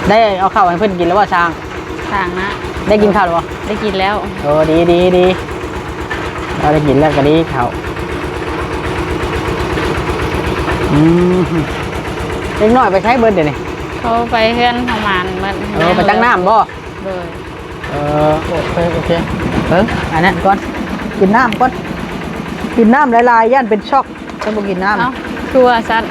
ได้เอาข้าวให้เพื่อนกินแล้วว่าช้างนะได้กินข้าวหรือเปล่าได้กินแล้วโอ้ดีเราได้กินแล้วก็ดีข้าวเล็กน้อยไปใช้เบิร์ดเดี๋ยวนี้เขาไปเพื่อนทำงานมันไปตั้งน้ำบ่เลยโอเคอันนั้นก่อนกินน้ำก่อนกินน้ำลายย่านเป็นช็อกต้องกินน้ำตัวสัตว์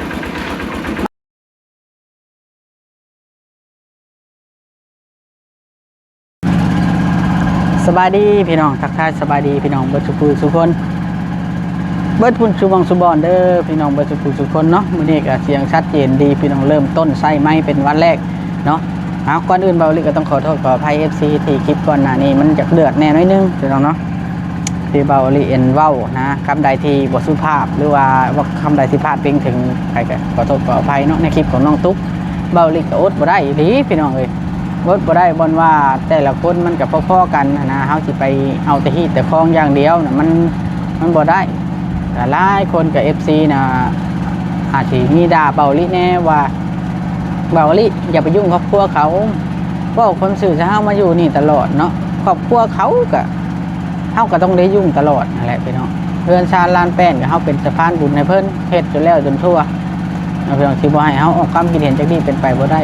สบายดีพี่น้องทักทายสบายดีพี่น้องเบิร์ดสุคนเบิร์ดพุ่นชูบังสุบอนเด้อพี่น้องเบิร์ดสุคนเนาะมื้อนี้ก็เสียงชัดเจนดีพี่น้องเริ่มต้นไส้ไม้เป็นวันแรกเนาะก่อนอื่นเบาลิก็ต้องขอโทษขออภัย FC ที่คลิปก่อนหน้านี้มันจะเดือดแน่น้อยนึงพี่น้องเนาะที่เบาลิเอ็นเว้านะคำใดที่บทสุภาพหรือว่าคำใดที่พลาดเพียงถึงใครก็ขอโทษขออภัยเนาะในคลิปของน้องตุ๊กเบาลิก็อดบ่ได้ดีพี่น้องเลยอดบ่ได้บนว่าแต่ละคนมันกับพ่อๆกันนะเฮาสิไปเอาแต่ฮีแต่คลองอย่างเดียวนะมันบ่ได้แต่หลายคนกับ FC นะอาจจะมีด่าเบาลิแน่ว่าเบาลิอย่าไปยุ่งครอบครัวเขาก็คนสื่อจะเฮามาอยู่นี่ตลอดเนาะครอบครัวเขาก็ต้องได้ยุ่งตลอดนั่นแหละพี่น้องเพื่อนชาลานแป้นกับเฮาเป็นสะพานบุญในเพิ่นเฮ็ดจนแล้วจนทั่วพี่น้องที่บ่ให้เฮาออกความคิดเห็นจากนี้เป็นไปบ่ได้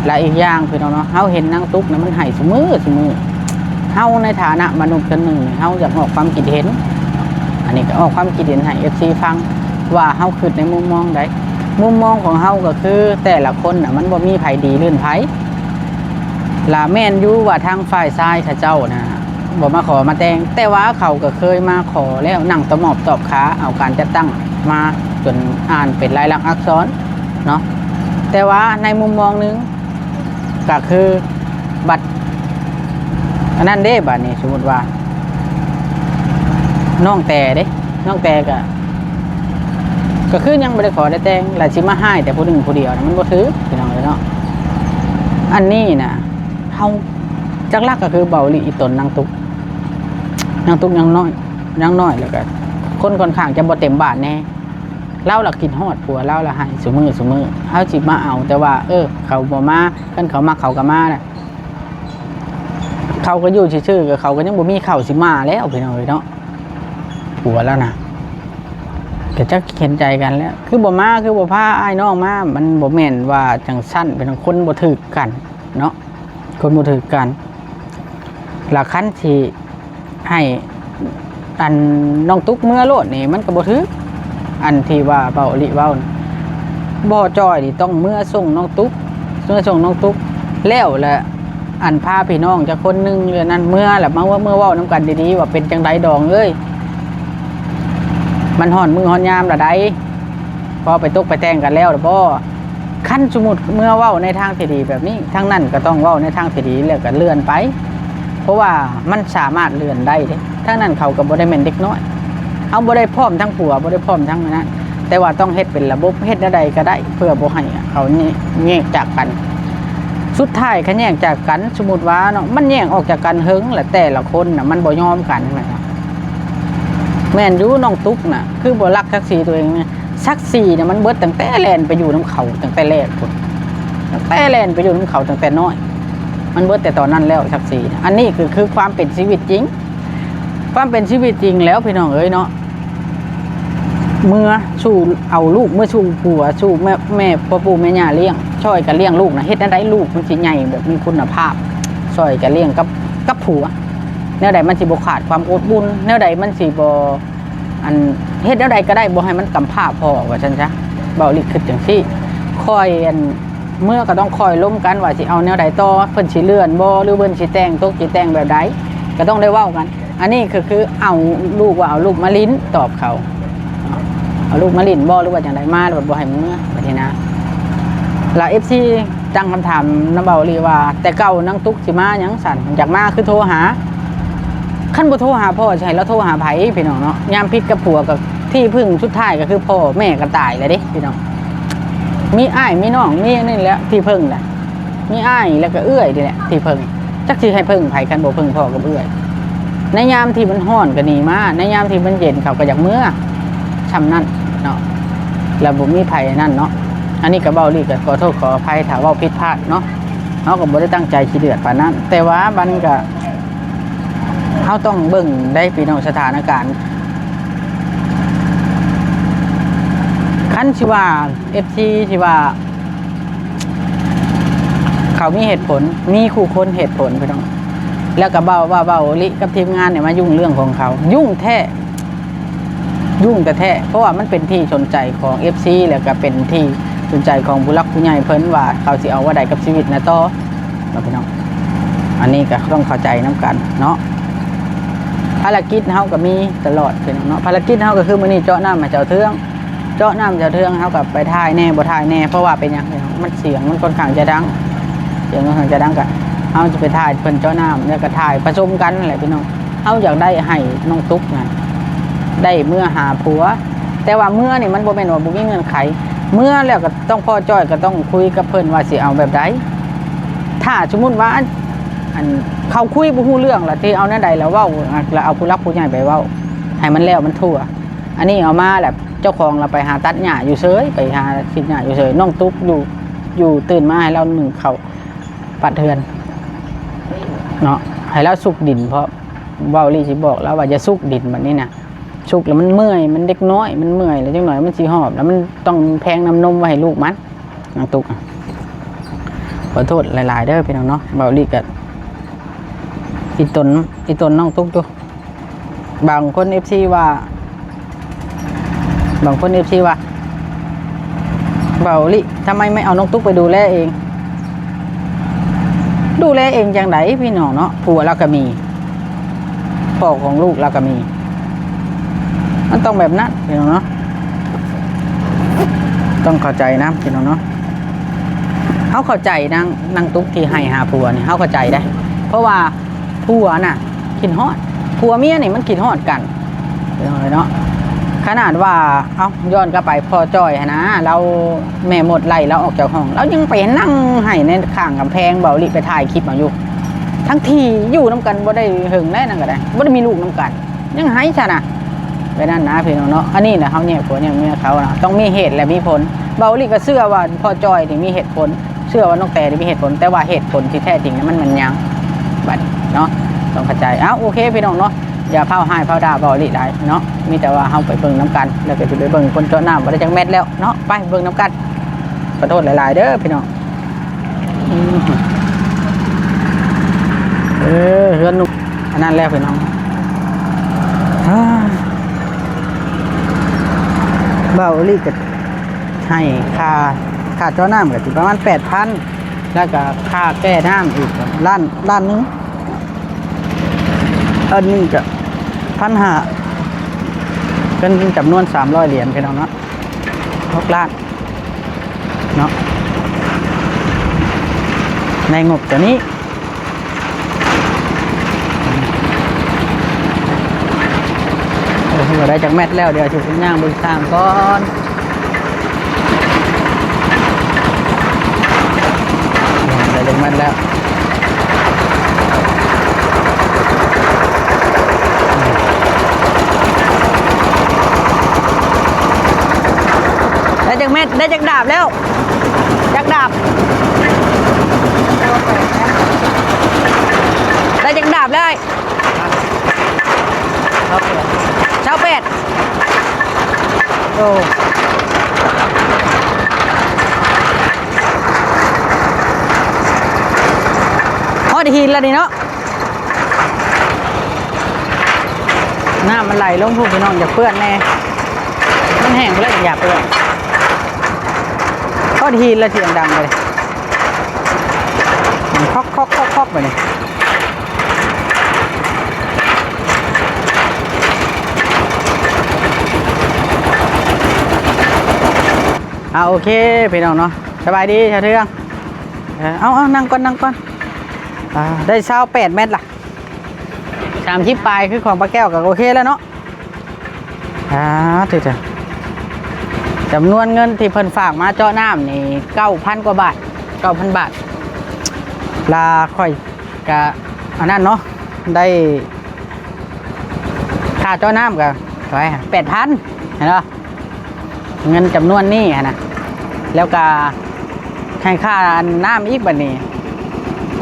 และอีกอย่างพี่น้องเนาะเฮาเห็นนางตุ๊กนะมันให้ซุมื้อเฮาในฐานะมนุษย์คนหนึ่งเฮาอยากออกความคิดเห็นอันนี้ก็ออกความคิดเห็นให้ FC ฟังว่าเฮาคิดในมุมมองใดมุมมองของเฮาก็คือแต่ละคนน่ะมันบ่มีไผดีลื่นไผล่ะแม่นอยู่ว่าทางฝ่ายชายเขาเจ้านะบ่มาขอมาแต่งแต่ว่าเขาก็เคยมาขอแล้วนั่งตะหมอบตอบขาเอาการจัดตั้งมาจนอ่านเป็นลายลักษณ์อักษรเนาะแต่ว่าในมุมมองนึงก็คือบัตรอันนั้นเด้บัตรนี่สมมติว่าน้องแต่เด้น้องแต่ก็คือยังไม่ได้ขอได้แต่งหลายชิมาให้แต่ผู้หนึ่งผู้เดียวนะมันบ่ถือพี่น้องเลยเนาะอันนี้นะเฮาจักลักก็คือเบาลิอีตนนางตุ๊กยังน้อยแล้วก็คนค่อนข้างจะบ่เต็มบาทแน่เล่าละกินฮอดผัวเล่าละให้ซุมือเฮาสิมาเอาแต่ว่าเขาบ่มาคันเขามาเขาก็มาน่ะเขาก็อยู่ซื่อๆกับเขาก็ยังบ่มีข้าวสิมาแล้วพี่น้องเนาะผัวแล้วนะก็จะเห็นใจกันแล้วคือบ่มาคือบ่พาอ้ายน้องมามันบ่แม่นว่าจังซั่นเป็นคนบ่ถูกกันเนาะคนบ่ถูกกันละคันที่ให้อันน้องตุ๊กเมื่อโลดนี่มันก็บ่ถูกอันที่ว่าเบาลิเว้าบ่จอยนี่ต้องเมื่อส่งน้องตุ๊กแล้วแหละอันพาพี่น้องจะคนนึงเรื่องนั้นเมื่อแหละมาว่าเมื่อเว้านํกันดีๆว่าเป็นจังไดดองเอ้ยมันฮ้อนมือฮ้อนยามละใดพอไปตกไปแต่งกันแล้วล่ะบ่คันสมมุติเมื่อเว้าในทางที่ดีแบบนี้ทางนั้นก็ต้องเว้าในทางที่ดีแล้วก็เลื่อนไปเพราะว่ามันสามารถเลื่อนได้เด้ทางนั้นเขาก็บ่ได้แม่นเด็กน้อยเอาบ่ได้พร้อมทั้งผัวบ่ได้พร้อมทั้งนั้นแต่ว่าต้องเฮ็ดเป็นระบบเฮ็ดใดก็ได้เพื่อบ่ให้เขาแยกจากกันสุดท้ายคันแยกจากกันสมมุติว่าเนาะมันแยกออกจากกันเฮิงแหละแต่ละคนน่ะมันบ่ยอมกันนะครับแม่นอยู่น้องตุ๊กน่ะคือบ่รักศักดิ์ศรีตัวเองเนี่ยศักดิ์ศรีเนี่ยมันเบิดตั้งแต่แล่นไปอยู่น้ำเขาตั้งแต่แรกพุ่นตั้งแต่แล่นไปอยู่น้ำเขาตั้งแต่น้อยมันเบิดแต่ตอนนั้นแล้วศักดิ์ศรีอันนี้คือความเป็นชีวิตจริงความเป็นชีวิตจริงแล้วพี่น้องเอ้ยเนาะเมื่อชูเอาลูกเมื่อชูผัวชูแม่พ่อปู่แม่ย่าเลี้ยงช่วยกันเลี้ยงลูกนะเฮ็ดได้ลูกมันสิใหญ่แบบมีคุณภาพช่วยกันเลี้ยงกับผัวแนวใดมันสิบ่ขาดความอดบุญแนวใดมันสิบ่อันเฮ็ดแนวใดก็ได้บ่ให้มันกำพร้าพ่อว่าซั่นซะเบาลิคิดจังซี่คอยอันเมื่อก็ต้องคอยล้มกันว่าสิเอาแนวใดต่อเพิ่นสิเลื่อนบ่หรือเพิ่นสิแต่งตกสิแต่งแบบใดก็ต้องได้เว้ากันอันนี้คือเอาลูกว่าเอาลูกมาลิ้นตอบเขาเอาลูกมาลิ้นบ่หรือว่าจังไดมาแบบบ่ให้เมื่อแบบนี้นะแล้ว FC ตั้งคำถามน้ำเบาลีว่าแต่เก่านางตุ๊กสิมาหยังสั่นอยากมาคือโทรหาขั้นบ่โทรหาพ่อใช่แล้วโทรหาไผพี่น้องเนาะยามพิษกับผัวกับที่พึ่งสุดท้ายก็คือพ่อแม่ก็ตายแล้วเด้พี่น้องมีอ้ายมีน้องมีนี่แหละที่พึ่งแหละมีอ้ายแล้วก็เอื้อยนี่แหละที่พึ่งจักสิให้พึ่งไผกันบ่พึ่งพ่อกับเอื้อยในยามที่มันร้อนก็หนีมาในยามที่มันเย็นเขาก็อยากเมื่อช่ำนั่นเนาะแล้วบ่มีไผนั่นเนาะอันนี้ก็เบาลีก็ขอโทษขออภัยถ้าเว้าผิดพลาดเนาะ เขาก็บ่ได้ตั้งใจขี้เดือดปานนั้นแต่ว่ามันก็เขาต้องเบิ่งได้พี่น้องสถานการณ์คันสิว่า FC สิว่าเขามีเหตุผลมีคู่คนเหตุผลพี่น้องแล้วก็เบาลิกับทีมงานเนี่ยมายุ่งเรื่องของเขายุ่งแท้ยุ่งแต่แท้เพราะว่ามันเป็นที่สนใจของ FC แล้วก็เป็นที่สนใจของผู้รักผู้ใหญ่เพิ่นว่าเขาสิเอาว่าใดกับชีวิตนะต่อพี่น้องอันนี้ก็ต้องเข้าใจน้ำกันเนาะภารกิจเฮาก็มีตลอดพี่น้องเนาะภารกิจเฮาก็คือมื้อนี้เจาะน้ำมาเจ้าเทืองเจาะน้ำเจ้าเทืองเฮากับไปถ่ายแน่บ่ถ่ายแน่เพราะว่าเป็นหยังมันเสียงมันค่อนข้างจะดังเสียงค่อนข้างจะดังก็เฮาจะไปถ่ายเพิ่นเจาะน้ำแล้วก็ถ่ายผสมกันนั่นแหละพี่น้องเฮาอยากได้ให้น้องตุ๊กนะได้เมื่อหาผัวแต่ว่าเมื่อนี่มันบ่แม่นว่าบ่มีเงื่อนไขเมื่อแล้วก็ต้องพ่อจ้อยก็ต้องคุยกับเพิ่นว่าสิเอาแบบใดถ้าสมมุติว่าอันเขาคุยบ่ฮู้เรื่องล่ะที่เอาแนวใดแล้วเว้าแล้วเอาผู้รักผู้ใหญ่ไปเว้าให้มันแล้วมันทั่วอันนี้เอามาแบบเจ้าของเราไปหาตัดหญ้าอยู่เฉยไปหาคิดหญ้าอยู่เฉยน้องตุ๊กอยู่ตื่นมาให้เราหนึ่งเขาปัดเทือนเนาะให้เราสุกดินเพราะเว้าลี่สิบอกแล้วว่าจะสุกดินแบบนี้นะสุกแล้วมันเมื่อยมันเด็กน้อยมันเมื่อยแล้วจังหน่อยมันสิหอบแล้วมันต้องแพงน้ำนมไว้ให้ลูกมันน้องตุ๊กขอโทษหลายๆเด้อพี่น้องเนาะเว้าลี่กับอีตนน้องตุ๊กดูบางคน FC ว่าบางคน FC ว่าเบาลิทำไมไม่เอาน้องตุ๊กไปดูแลเองดูแลเองจังไหนพี่น้องเนาะผัวเราก็มีพ่อของลูกเราก็มีมันต้องแบบนั้นพี่น้องเนาะต้องเข้าใจนะพี่น้องเนาะเขาเข้าใจนางตุ๊กที่ให้หาผัวนี่เขาเข้าใจได้เพราะว่าผัวน่ะกินฮอดผัวเมียนี่มันกินฮอดกันพี่น้องเลยเนาะขนาดว่าเอาย้อนกลับไปพอจ้อยนะเราแม่หมดไล่เราออกจากห้องเรายังไปนั่งให้ในข้างกำแพงเบาลิไปถ่ายคลิปมาอยู่ทั้งทีอยู่น้ำกันบ่ได้หึงได้นั่นก็ได้บ่ได้มีลูกน้ำกันยังให้ซะนะไปนั่นนะพี่น้องเนาะอันนี้นะเขาเนี่ยผัวเนี่ยเมียเขานะต้องมีเหตุและมีผลเบาลิก็เชื่อว่าพอจ้อยนี่มีเหตุผลเชื่อว่าน้องแต่มีเหตุผลแต่ว่าเหตุผลที่แท้จริงนั้นมันยังบัดเนาะต้องเข้าใจโอเคพี่น้องเนาะอย่าเผาให้เผาด่าเบาลิได้เนาะมีแต่ว่าเฮาไปเบิ่งน้ำกันแล้วก็จะไปเบิ่งคนเจาะน้ำบ่ได้จังแมทแล้วเนาะไปเบิ่งน้ำกันขอโทษหลายๆเด้อพี่น้องเฮือนนุ่มอันนั้นแล้วพี่น้องเบาลิก็ให้ค่าเจาะน้ำก็สิประมาณ 8,000 แล้วก็ค่าแก้น้ำอีกล้านนึงอันนี้ก็1,500เป็นจำนวน300 เหรียญพี่น้องเนาะ6 ล้านเนาะในงบตัวนี้เราได้จากแมทแล้วเดี๋ยวถูกย่างบนสร้างก่อนได้จากแมทแล้วได้จากเม็ดได้จากดาบแล้วจากดาบได้จากดาบเลยเช้าเป็ดโอ้ฮอดหินแล้วนี่เนาะน้ำมันไหลลงพูพี่น้องอย่าเปื้อนแน่มันแห้งแล้วอย่าเปื้อนฮอดหินแล้วเสียงดังเลยมันคอกไปเลยโอเคพี่น้องเนาะสบายดีชาวเทืองเอานั่งก่อนได้28 เมตรล่ะ30 ปลายคือของปลาแก้วก็โอเคแล้วเนาะถูกจ้ะจำนวนเงินที่เพิ่นฝากมาเจาะน้ำนี่ 9,000 กว่าบาท 9,000 บาทลาค่อยกะอันนั้นเนาะได้ค่าเจาะน้ำกันไป8,000เห็นไหมเงินจำนวนนี้นะแล้วก็ให้ค่าน้ำอีกบัดนี้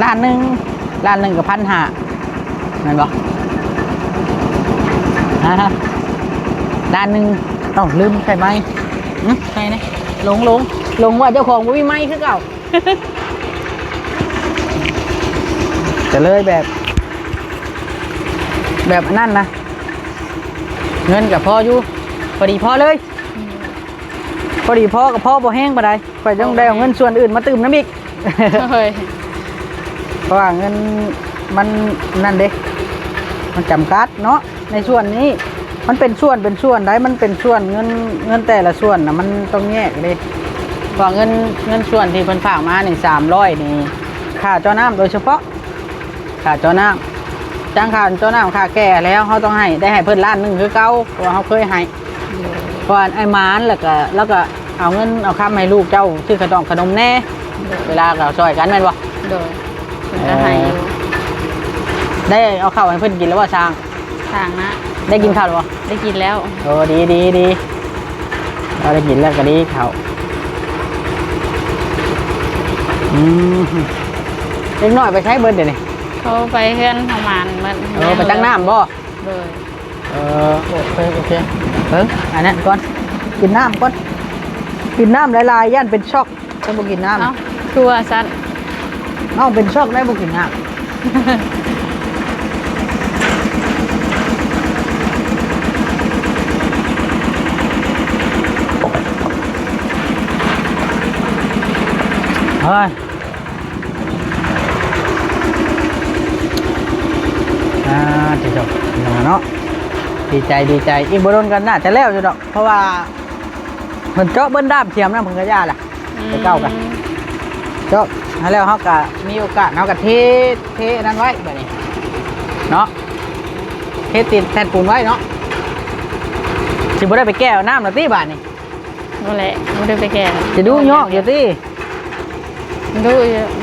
ล้านหนึ่งกับ1,500นั่นบ่ฮะล้านหนึ่งต้องลืมใช่ไหมใช่นะหลงว่าเจ้าของบ่มีไม้คือเก่า จะเลยแบบนั่นนะเงินกับพ่ออยู่พอดีพ่อเลยพอดีพ่อกับพ่อบ่แห้งบ่ได้ข่อยต้องได้เอาเงินส่วนอื่นมาตื่มน้ำอีก เฮ้ย เพราะว่าเงินมันนั่นเด้มันจำกัดเนาะในส่วนนี้มันเป็นส่วนได้มันเป็นส่วนเงินแต่ละส่วนนะมันต้องแยกเลยเพราะเงินส่วนที่เพิ่นฝากมานี่300นี่ค่าเจ้าน้ำโดยเฉพาะค่าเจ้าน้ำจ้างค่าเจ้าน้ำค่าแก่แล้วเขาต้องให้ได้ให้เพิ่นล้านหนึ่งคือเก่าเพราะว่าเขาเคยให้เพราะไอ้หมานแล้วก็เอาเงินเอาคำให้ลูกเจ้าซื้อขนมแน่เวลาเราช่วยกันแม่นบ่ โดยจะให้อยู่ ได้เอาข้าวให้เพื่อนกินแล้วว่าช้าง สั่งนะ ได้กินข้าวหรือเปล่า ได้กินแล้ว โอ้ดีเราได้กินแล้วก็ดีข้าวเล็กน้อยไปใช้เบิร์ดเดี๋ยวนี้ เขาไปเฮือนประมาณมัน ไปตั้งน้ำบ่ โดย โอเคอันนั้นก่อนกินน้ำก่อนกินน้ำหลายๆย่านเป็นช็อกถ้าบ่กินน้ำ เอ้าชัวสัตว์ เป็นช็อกได้บ่กินน้ำ เฮ้ยที่จบเนาะดีใจอีกบโดนกันน่าจะแล้วอยู่ดอกเพราะว่ามันเจาะเบิ้ลด้ามเทียมนะมึงก็ย่าล่ะไปเก้ากันเจาะแล้วเขาก็มีโอกาสเขาก็เทนั้นไว้แบบนี้เนาะเทติดแทนปูนไว้เนาะสิบ่ได้ไปแก้วน้ำหรอตีบ้านนี่ นั่นแหละไม่ได้ไปแก่ จะดูยอกอยู่ตี ดู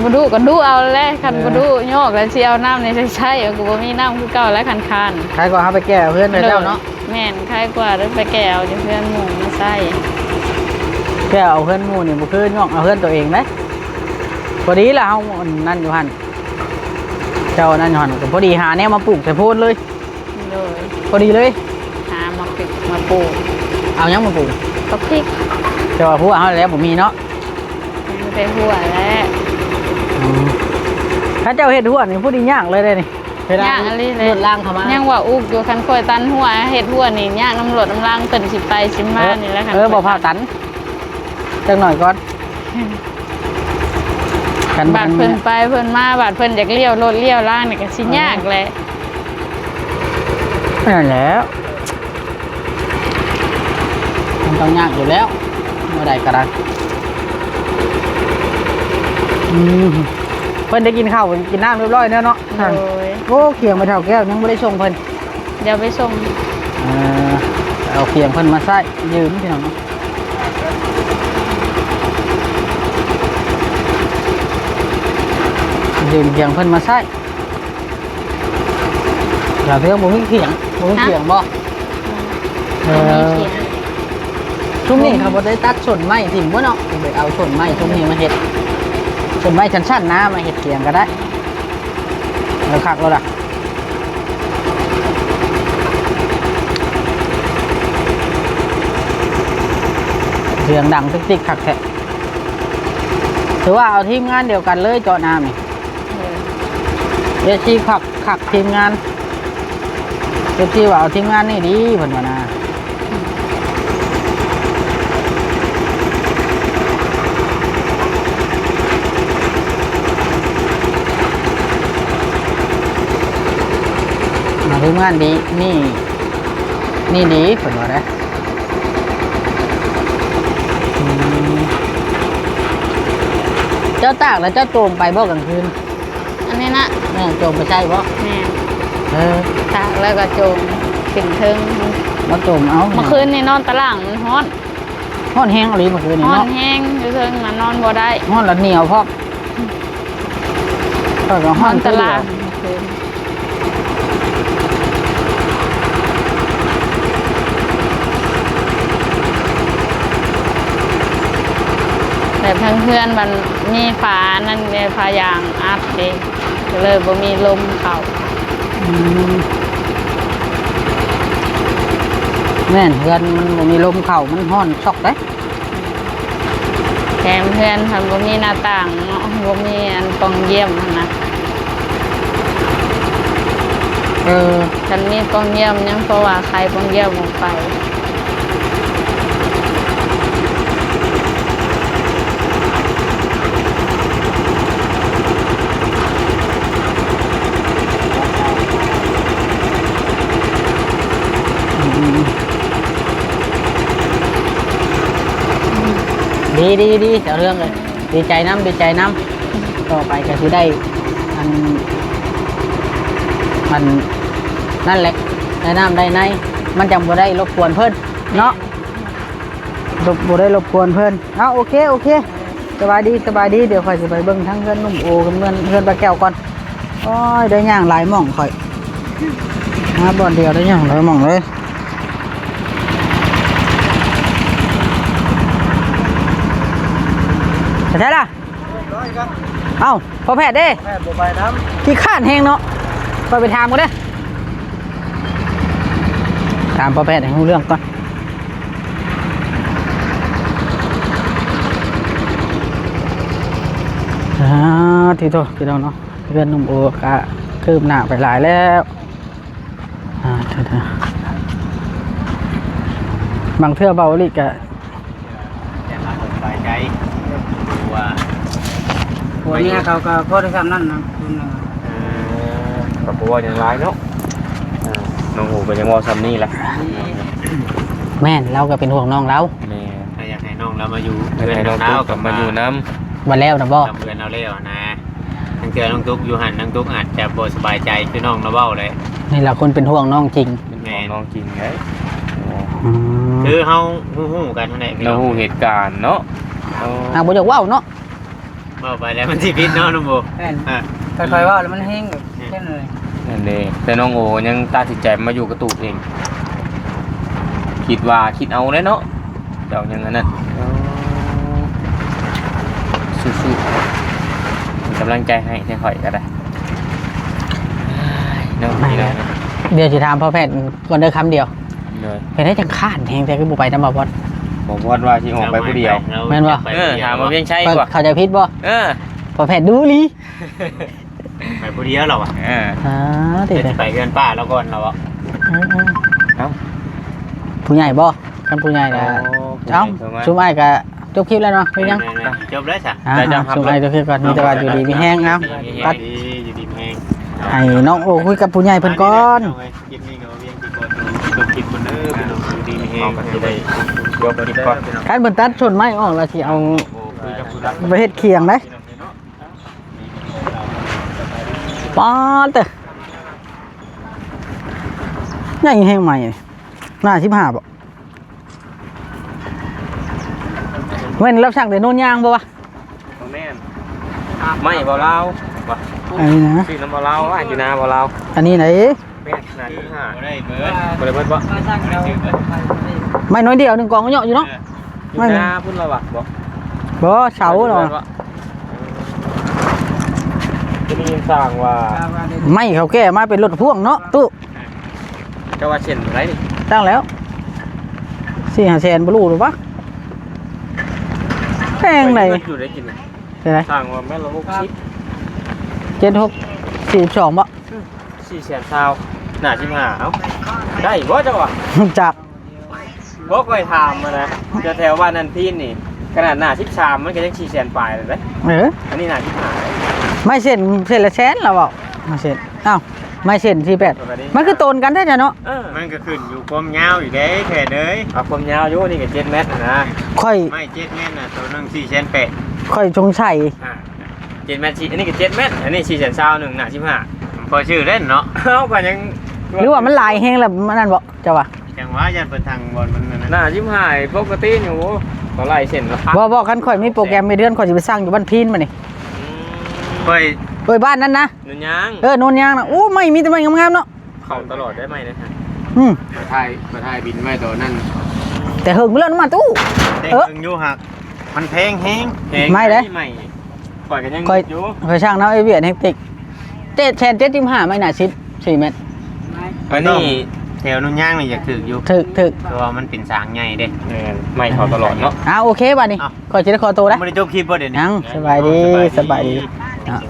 มาดูก็ดูเอาแล้วคันมาดูโยกแล้วสิเอาน้ำในใช่กูบ่มีน้ำคือเก่าแล้วคัน ใครก็เขาไปแก้เพื่อนไปแล้วเนาะ แม่นใครกว่าได้ไปแก่เอาเพื่อนหมู่มาใส่ แก้เอาเพื่อนหมู่นี่บุคือยอกเอาเพื่อนตัวเองไหมพอดีละเขานั่นอยู่หันเจ้านั่นอยู่หันก็พอดีหาแนวมาปลูกแต่พูนเลย โดย พอดีเลย หามาปิดมาปลูก เอายังมาปลูก กับพริก เจ้าพูดเอาแล้วผมมีเนาะ ไม่ได้หัวแล้ว ถ้าเจ้าเห็ดหัวนี่พูดดีย่างเลยนี่ ย่างอะไรเลย รถล่างเข้ามา ย่างว่าอุกอยู่คันคอยตันหัวเห็ดหัวนี่ย่างน้ำรดน้ำล่างเกินสิไปสิมานี่แล้วคัน บอกพาตันจังหน่อยก่อน บาดเพิ่นไปเพิ่นมาบาดเพิ่นอยากเลี้ยวรถเลี้ยวล่างนี่ก็สิยากแหละ นั่นแล้วมันต้องยากอยู่แล้วเมื่อใดก็ได้เพิ่นได้กินข้าวกินน้ำเรียบร้อยแล้วเนาะ โดย โอ้เขียงไปเท่าแก้วยังไม่ได้ส่งเพิ่น เดี๋ยวไปส่ง เอาเขียงเพิ่นมาใส่ยืมพี่น้องยืมเขียงเพิ่นมาใส่เราเพียงบ่มีเขียงบ่มีเขียงบ่ มีเขียน ช่วงนี้เขาบ่ได้ตัดส่วนไม้ถิ่มบ่เนาะไปเอาส่วนไม้ช่วงนี้มาเฮ็ดส่วนไม้ชั้นๆนะมาเฮ็ดเขียงก็ได้แล้วคักแล้วล่ะเสียงดังติ๊กๆคักแท้ถือว่าเอาทีมงานเดียวกันเลยเจาะน้ำนี่เดี๋ยวชี้ขักทีมงานเดี๋ยวชี้ว่าเอาทีมงานนี่ดีเพิ่นว่านะมาทีมงานดีนี่ดีเพิ่นว่านะเจ้าตากแล้วเจ้าโจมไปบ่กลางคืน อันนี้นะ แม่โจมไปใช่บ่ แม่ ตา ตากแล้วก็โจมปิ่นเทิง มาโจมเอา เมื่อคืนนี่นอนตะล่างมันฮ้อน ฮ้อนแห้งอะไรเมื่อคืนนี่ ฮ้อน เนาะ แห้งอยู่เทิงมานอนบ่ได้ ฮ้อนแล้วเหนียวพร้อมก็ น ฮ้ อ อน นตะล่างเมื่อคืน แบบทั้งเพื่อนมันมีฝานั่นเนี่ยพายางอัดเองก็เลยบ่มีลมเข้า แม่นเพื่อนมันบ่มีลมเข้ามันฮ้อนช็อกเด้ แถมเพื่อนทำบ่มีหน้าต่างเนาะบ่มีอันปองเยี่ยมนั่นนะ ฉันมีปองเยี่ยมยังเพราะว่าใครปองเยี่ยมออกไปดีเจ้าเรื่องเลยดีใจน้ำต่อไปก็สิได้มันนั่นแหละได้น้ำได้ในมันจังบ่ได้รบกวนเพิ่นเนาะบ่ได้รบกวนเพิ่นเอาโอเคสบายดีเดี๋ยวค่อยสิไปเบิ่งทั้งเพื่อนนุ่มโอกับเพื่อนปลาแก้วก่อนโอ้ยได้ย่างหลายหม่องค่อยมาบ่อนเดียวได้ย่างหลายหม่องเลยใช่ล่ะเอ้าพอแพทย์เด้แพทย์บ่ไปน้ำขี้ข้านแห้งเนาะไปถามกันเด้ถามพอแพทย์ให้รู้เรื่องก่อนทีโตพี่น้องเนาะเพื่อนนุ่มโอกะคืบหน้าไปหลายแล้วบางเทื่อเบาลิกะสบายใจวันนี้เขาก็พอได้ทำนั่นนะคุณกับบัวยังร้ายเนาะน้องหูเป็นยังวอซัมนี่แหละแม่นเราก็เป็นห่วงน้องเราแม่อยากให้น้องเรามาอยู่เพื่อนน้องตุ๊กกับมาอยู่น้ำมาแล้วนะบ่เพื่อนเราเลี้ยวนะทั้งเจอน้องตุ๊กอยู่หันน้องตุ๊กอาจจะบ่สบายใจคือน้องเราเบ้าเลยนี่แหละคนเป็นห่วงน้องจริงแม่น้องจริงไงคือเฮาฮู้กันเท่านั้นเราฮู้เหตุการณ์เนาะบ่อยากว้าวเนาะบ่ไปแล้วมันสิผิดเนาะน้องโบค่อยๆว่าแล้วมันแห้งแบบเช่นเลยนั่นเองแต่น้องโอยังตัดสินใจมาอยู่กับตู่เองคิดเอาเลยเนาะเจ้าอย่างนั้นสู้ๆกำลังใจให้ค่อยๆก็ได้น้องนี่นะเดี๋ยวจะถามพ่อแพทย์ก่อนเดินคำเดียวเป็นได้จังข้านแหงแต่คือบุไปน้ำบ่พอดบอกว่าที่ออกไปผู้เดียวแม่นบ่ถามมาเพียงใช่กว่าเขาจะพิษบ่พ่อแพทย์ดูลีไปผู้เดียวหรอวะติดไปเกินป้าแล้วก่อนเราอ่ะผู้ใหญ่บ่กันผู้ใหญ่นะเอ้าชุมไอ้กับจบคลิปแล้วเนาะเป็นยังจบแล้วจ้ะชุมไอ้จบคลิปก่อนมีแต่ว่าอยู่ดีมีแห้งเอาตัดให้น้องโอ้คุยกับผู้ใหญ่เพิ่นก่อนการบรรทัดชนไม้ออกแล้วที่เอาไปเฮ็ดเคียงได้ป๊อดเตะใหญ่แห้งใหม่หน้า15บ่เว้นรับสั่งแต่โน่นย่างบ่วะแม่นไม่บ่ลาวบ่อันนี้นะชื่อน้ำบ่ลาวว่าอยู่นาบ่ลาวอันนี้ไหนแม่นนาที่5บ่ได้เบิดบ่ไม่น้อยเดียว1กองก็เหยาะอยู่เนาะไม่นาพุ่นแล้วบ่เสาเนาะจะมีสร้างว่าไม่เขาแก้มาเป็นรถพ่วงเนาะตู้เจ้าว่าเช่นไรนี่ตั้งแล้ว4-5 แสนบ่รู้หรือปะแพงไหนอยู่ได้กินไหนสร้างว่าแม่ละ76 42บ่400,000หน้า15เอ้าได้บ่เจ้าว่ะจักบ่ค่อยถามมานะจะแถวบ้านนั่นพี่นี่ขนาดหน้า13มันก็ยัง400,000ปลายเลยเด้อันนี้หน้า15ไม่เส้นละแสนแล้วบ่ไม่เส้นอ้าวไม่เส้น48มันคือโตนกันแท้จ้ะเนาะมันก็ขึ้นอยู่ความยาวอยู่เด้แท้เด้ยความยาวอยู่นี่ก็7 เมตรนะค่อยไม่7 เมตรน่ะตัวนึง4,800ค่อยสงสัย7 เมตรอันนี้ก็7 เมตรอันนี้421หน้า15พอชื่อเล่นเนาะเอ้าก็ยังหรือว่ามันหลายแฮงแล้วมันนั่นบ่เจ้าว่าจังว่ายันเปิดทางบอลมันหน้า25ปกติอยู่ก็ไล่เส้นแล้วบ่คันข่อยมีโปรแกรมในเดือนข่อยสิไปสร้างอยู่บ้านพีนมานี่ค่อยบ้านนั้นนะโนนยางโนนยางนะโอ้ไม่มีแต่ไม้งามๆเนาะเข้าตลอดได้ไหมนะฮะมาถ่ายบินไว้ตัวนั่นแต่เฮิงไปแล้วน้ำมันตู้เฮิงอยู่หัก มันแพงแฮง ไม่เด้ ไม่ปล่อยกันยัง คอย อยู่ คอยช่างเนาะไอเวียดเฮกติก775ไม่น่า4 เมตร อันนี้ แถวนุ่นย่างนี่อยากถืออยู่ ถึก เพราะว่ามันเป็นสางใหญ่เด้ ไม่เขาตลอดเนาะ โอเคบัดนี้ อ้าว ขอจะได้ขอตัวแล้ว ไม่ได้จบคลิปบ่เดี๋ยวนี้ ยังสบายดี สบายดี เนาะ